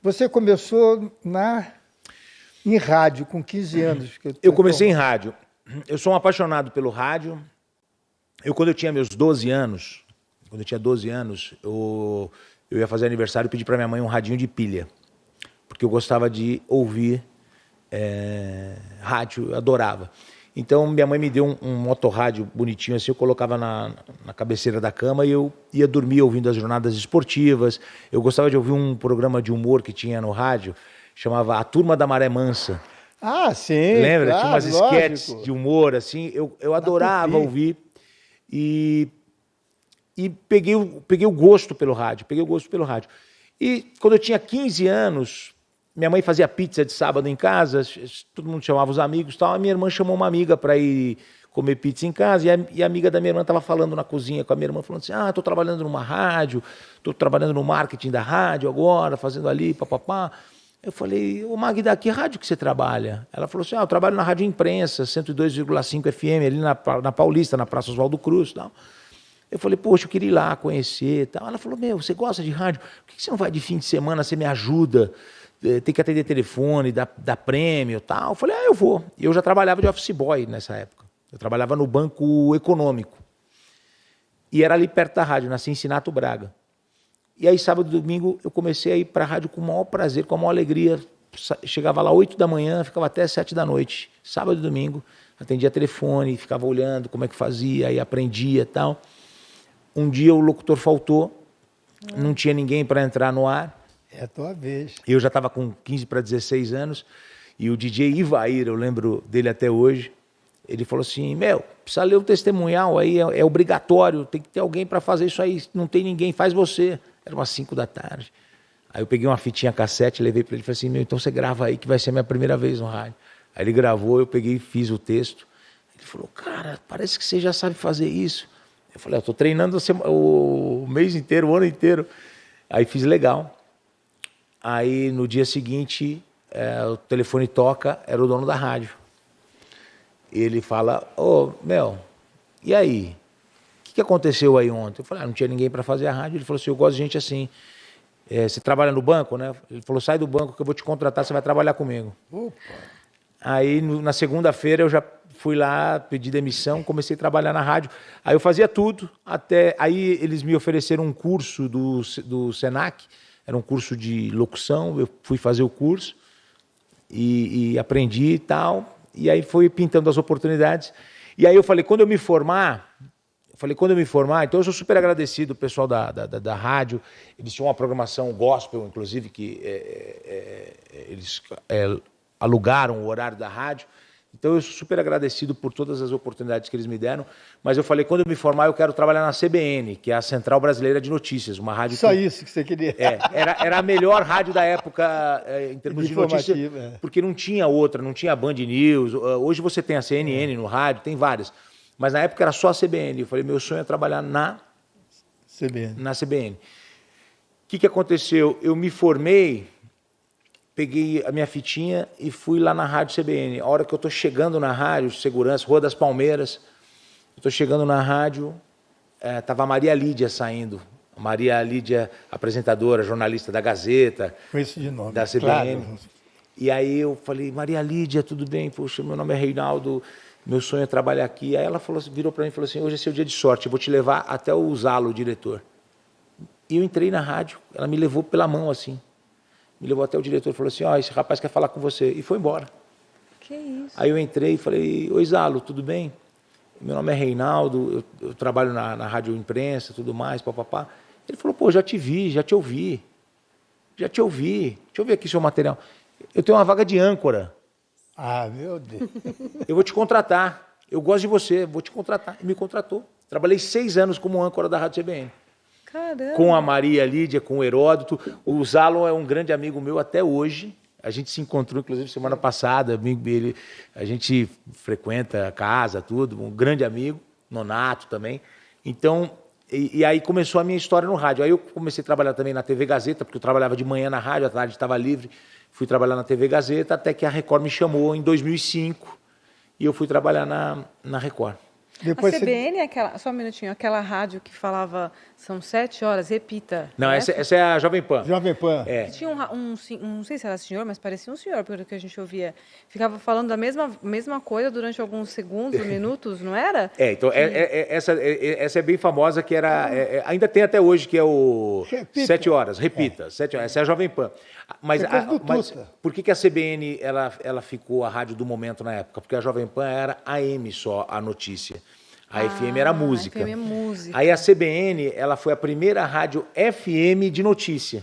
Você começou em rádio com 15 anos. Eu comecei em rádio. Eu sou um apaixonado pelo rádio. Quando eu tinha meus 12 anos, eu ia fazer aniversário e pedi para minha mãe um radinho de pilha. Porque eu gostava de ouvir rádio, eu adorava. Então, minha mãe me deu um motorrádio bonitinho assim, eu colocava na cabeceira da cama e eu ia dormir ouvindo as jornadas esportivas. Eu gostava de ouvir um programa de humor que tinha no rádio, chamava A Turma da Maré Mansa. Ah, sim, lembra? claro, Tinha umas esquetes lógico. de humor, assim, eu adorava ouvir. E peguei o gosto pelo rádio, E quando eu tinha 15 anos... Minha mãe fazia pizza de sábado em casa, todo mundo chamava os amigos e tal. A minha irmã chamou uma amiga para ir comer pizza em casa e a amiga da minha irmã estava falando na cozinha com a minha irmã, falando assim, estou trabalhando numa rádio, estou trabalhando no marketing da rádio agora, fazendo ali, papapá. Eu falei, ô Magda, que rádio que você trabalha? Ela falou assim, eu trabalho na Rádio Imprensa, 102,5 FM, ali na Paulista, na Praça Oswaldo Cruz e tal. Eu falei, poxa, eu queria ir lá conhecer e tal. Ela falou, você gosta de rádio? Por que você não vai de fim de semana, você me ajuda? Tem que atender telefone, dar prêmio e tal. Eu falei, eu vou. E eu já trabalhava de office boy nessa época. Eu trabalhava no Banco Econômico. E era ali perto da rádio, na Cincinato Braga. E aí, sábado e domingo, eu comecei a ir para a rádio com o maior prazer, com a maior alegria. Chegava lá 8 da manhã, ficava até 7 da noite. Sábado e domingo, atendia telefone, ficava olhando como é que fazia, aí aprendia e tal. Um dia o locutor faltou, não tinha ninguém para entrar no ar. É a tua vez. Eu já estava com 15 para 16 anos e o DJ Ivair, eu lembro dele até hoje, ele falou assim, precisa ler o testemunhal aí, é obrigatório, tem que ter alguém para fazer isso aí, não tem ninguém, faz você. Era umas 5 da tarde. Aí eu peguei uma fitinha cassete, levei para ele e falei assim, então você grava aí que vai ser a minha primeira vez no rádio. Aí ele gravou, eu peguei e fiz o texto. Ele falou, cara, parece que você já sabe fazer isso. Eu falei, eu estou treinando o mês inteiro, o ano inteiro. Aí fiz legal. Aí, no dia seguinte, o telefone toca, era o dono da rádio. Ele fala, e aí? O que aconteceu aí ontem? Eu falei, não tinha ninguém para fazer a rádio. Ele falou assim, eu gosto de gente assim. Você trabalha no banco, né? Ele falou, sai do banco que eu vou te contratar, você vai trabalhar comigo. Opa. Aí, na segunda-feira, eu já fui lá, pedi demissão, comecei a trabalhar na rádio. Aí eu fazia tudo, aí eles me ofereceram um curso do Senac, era um curso de locução, eu fui fazer o curso e aprendi e tal, e aí foi pintando as oportunidades. E aí eu falei, quando eu me formar, então eu sou super agradecido ao pessoal da rádio, eles tinham uma programação gospel, inclusive, que eles alugaram o horário da rádio, então eu sou super agradecido por todas as oportunidades que eles me deram, mas eu falei, quando eu me formar eu quero trabalhar na CBN, que é a Central Brasileira de Notícias, uma rádio Só isso que você queria. Era a melhor rádio da época em termos de notícias, porque não tinha outra, não tinha Band News, hoje você tem a CNN no rádio, tem várias, mas na época era só a CBN, eu falei, meu sonho é trabalhar na CBN. O que aconteceu? Eu me formei, peguei a minha fitinha e fui lá na rádio CBN. A hora que eu estou chegando na rádio, segurança, Rua das Palmeiras, eu estou chegando na rádio, estava a Maria Lídia saindo. A Maria Lídia, apresentadora, jornalista da Gazeta, Conheço de nome, da CBN. Claro. E aí eu falei, Maria Lídia, tudo bem? Poxa, meu nome é Reinaldo, meu sonho é trabalhar aqui. Aí ela virou para mim e falou assim, hoje é seu dia de sorte, eu vou te levar até o Zalo, o diretor. E eu entrei na rádio, ela me levou pela mão assim. Me levou até o diretor e falou assim, esse rapaz quer falar com você. E foi embora. Que isso? Aí eu entrei e falei, oi Zalo, tudo bem? Meu nome é Reinaldo, eu trabalho na Rádio Imprensa, tudo mais, papapá. Ele falou, já te vi, já te ouvi. Deixa eu ver aqui seu material. Eu tenho uma vaga de âncora. Ah, meu Deus. Eu vou te contratar. Eu gosto de você, vou te contratar. E me contratou. Trabalhei 6 anos como âncora da Rádio CBN. Caramba. Com a Maria Lídia, com o Heródoto. O Zalo é um grande amigo meu até hoje. A gente se encontrou, inclusive, semana passada. A gente frequenta a casa, tudo. Um grande amigo. Nonato também. Então, e aí começou a minha história no rádio. Aí eu comecei a trabalhar também na TV Gazeta, porque eu trabalhava de manhã na rádio, à tarde estava livre. Fui trabalhar na TV Gazeta, até que a Record me chamou em 2005. E eu fui trabalhar na Record. Depois A CBN é aquela, só um minutinho, aquela rádio que falava, são 7 horas, repita. Não, né? essa é a Jovem Pan. Jovem Pan. É. Que tinha não sei se era senhor, mas parecia um senhor, pelo que a gente ouvia. Ficava falando da mesma coisa durante alguns segundos, minutos, não era? Então, essa é bem famosa, que era... ainda tem até hoje, que é o Repita. 7 horas, repita. 7 horas, essa é a Jovem Pan. Mas, Depois do mas Tuta. por que a CBN ela ficou a rádio do momento na época? Porque a Jovem Pan era AM só, a notícia. A FM era música. A FM é música. Aí a CBN, ela foi a primeira rádio FM de notícia.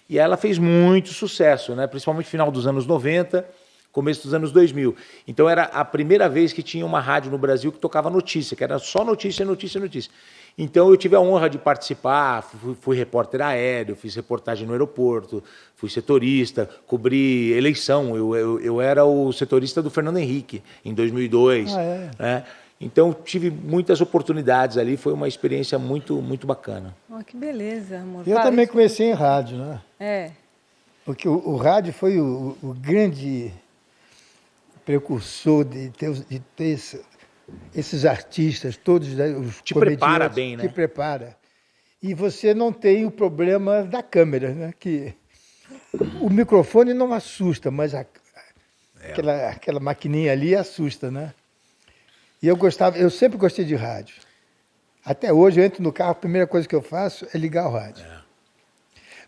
E ela fez muito sucesso, né? Principalmente no final dos anos 90, começo dos anos 2000. Então era a primeira vez que tinha uma rádio no Brasil que tocava notícia, que era só notícia, notícia, notícia. Então eu tive a honra de participar, fui repórter aéreo, fiz reportagem no aeroporto, fui setorista, cobri eleição. Eu era o setorista do Fernando Henrique em 2002. Né? Então tive muitas oportunidades ali, foi uma experiência muito, muito bacana. Oh, que beleza, amor. Eu também comecei em rádio, né? É. Porque o rádio foi o grande precursor de ter esses artistas, todos os Te comediantes, prepara bem, né? Te prepara. E você não tem o problema da câmera, né? Que o microfone não assusta, mas aquela maquininha ali assusta, né? E eu sempre gostei de rádio. Até hoje eu entro no carro, a primeira coisa que eu faço é ligar o rádio.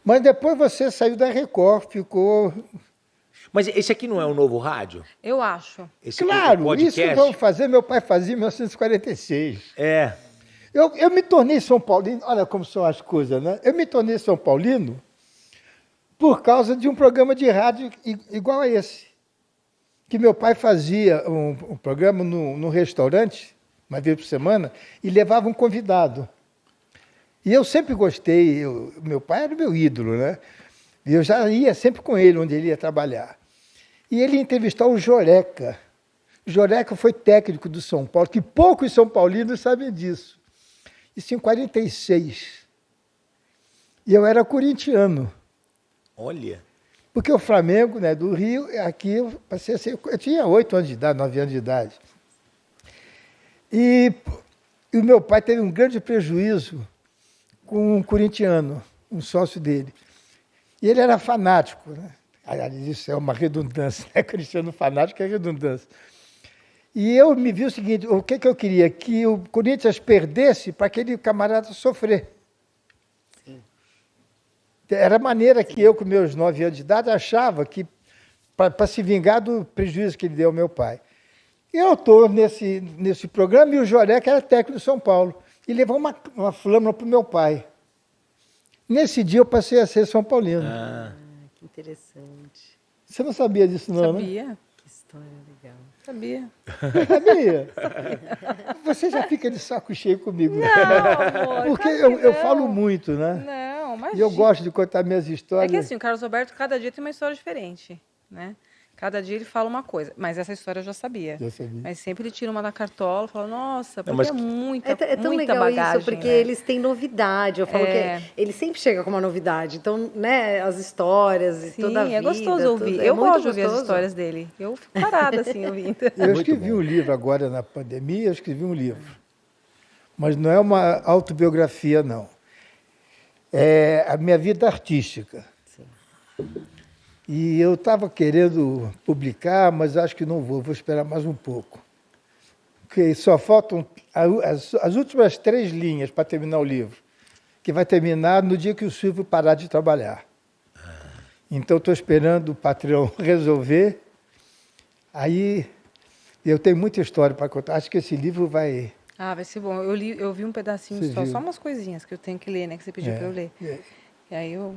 Mas depois você saiu da Record, ficou... Mas esse aqui não é o novo rádio? Eu acho. Esse Claro, podcast? isso vamos fazer, meu pai fazia em 1946. É. Eu me tornei São Paulino, olha como são as coisas, né? Eu me tornei São Paulino por causa de um programa de rádio igual a esse. Que meu pai fazia um programa no restaurante, uma vez por semana, e levava um convidado. E eu sempre gostei, meu pai era meu ídolo, né? E eu já ia sempre com ele, onde ele ia trabalhar. E ele ia entrevistar o Joreca. O Joreca foi técnico do São Paulo, que poucos São Paulinos sabem disso. Isso em 46. E eu era corintiano. Olha. Porque o Flamengo, né, do Rio, aqui eu passei a ser... Eu tinha 8 anos de idade, 9 anos de idade. E o meu pai teve um grande prejuízo com um corintiano, um sócio dele. E ele era fanático, né? Aliás, isso é uma redundância, né? Corintiano fanático é redundância. E eu me vi o seguinte, o que eu queria? Que o Corinthians perdesse para aquele camarada sofrer. Era a maneira que eu, com meus 9 anos de idade, achava que, para se vingar do prejuízo que ele deu ao meu pai. E eu estou nesse programa e o Joreca era técnico de São Paulo. E levou uma flâmula para o meu pai. Nesse dia eu passei a ser São Paulino. Que interessante. Você não sabia disso, não, né? Sabia? Que história legal. Sabia. Sabia? Você já fica de saco cheio comigo. Não, amor. Porque claro que eu não. falo muito, né? Não, mas E eu gosto de contar minhas histórias. É que assim, o Carlos Alberto, cada dia tem uma história diferente, né? Cada dia ele fala uma coisa. Mas essa história eu já sabia. Já sabia. Mas sempre ele tira uma da cartola e fala, nossa, porque mas é muita, É tão muita legal bagagem, isso, porque né? eles têm novidade. Eu falo É. que ele sempre chega com uma novidade. Então, né, as histórias e Sim, toda a vida. é gostoso ouvir. tudo, Eu muito gosto de ouvir as gostoso. histórias dele. Eu fico parada assim, ouvindo. Eu escrevi um livro agora na pandemia, eu escrevi um livro. Mas não é uma autobiografia, não. É a minha vida artística. E eu estava querendo publicar, mas acho que não vou esperar mais um pouco. Porque só faltam as últimas 3 linhas para terminar o livro, que vai terminar no dia que o Silvio parar de trabalhar. Então, estou esperando o patrão resolver. Aí, eu tenho muita história para contar. Acho que esse livro vai... Ah, vai ser bom. Eu vi um pedacinho Você só viu? umas coisinhas que eu tenho que ler, né? Que você pediu para eu ler. E aí eu